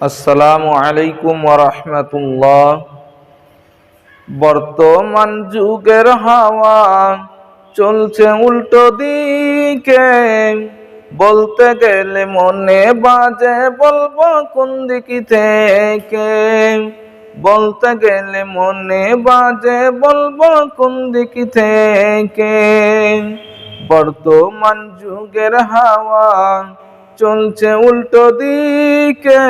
আসসালামু আলাইকুম ওয়া রাহমাতুল্লাহ। বর্তমান যুগের হাওয়া চলছে উল্টো দিকে, বলতে গেলে মনে বাজে বলবো কোন দিকে থেকে। বলতে গেলে মনে বাজে বলবো কোন দিকে থেকে। বর্তমান যুগের হাওয়া চলছে উল্টো দিকে,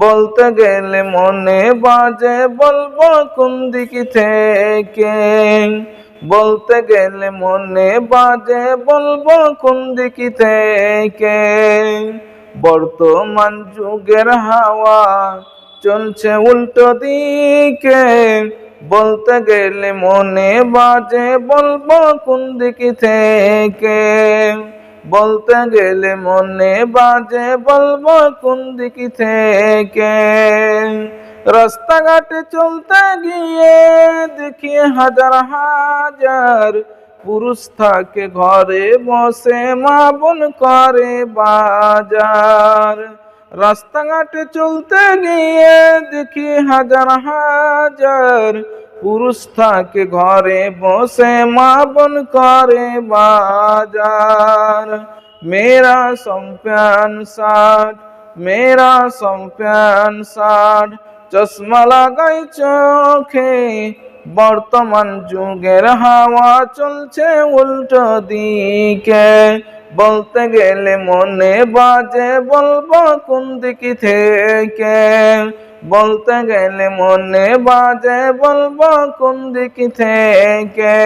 বলতে গেলে মনে বাজে বলবো কোন দিকে থেকে। বলতে গেলে মনে বাজে বলবো কোন দিকে থেকে। বর্তমান যুগের হাওয়া চলছে উল্টো দিকে, বলতে গেলে মনে বাজে বলবো কোন দিকে থেকে। বলতে গেলে মনে বাজে বলবো কোন দিকে থেকে। রাস্তাঘাটে চলতে গিয়ে দেখি হাজার হাজার পুরুষ থাকে ঘরে বসে, মা বোন করে বাজার। রাস্তাঘাটে চলতে গিয়ে দেখি হাজার হাজার পুরুষ থাকে ঘরে বসে, মা বোন করে বাজার। মেরা সম্প্যান শার্ট, মেরা সম্প্যান শার্ট, চশমা লাগাই চোখে। বর্তমান যুগের হাওয়া চলছে উল্টো দিকে, বলতে গেলে মনে বাজে বলবো কোন দিকে থেকে। বলতে গেলে মনে বাজে বলবো কোন দিকে থেকে।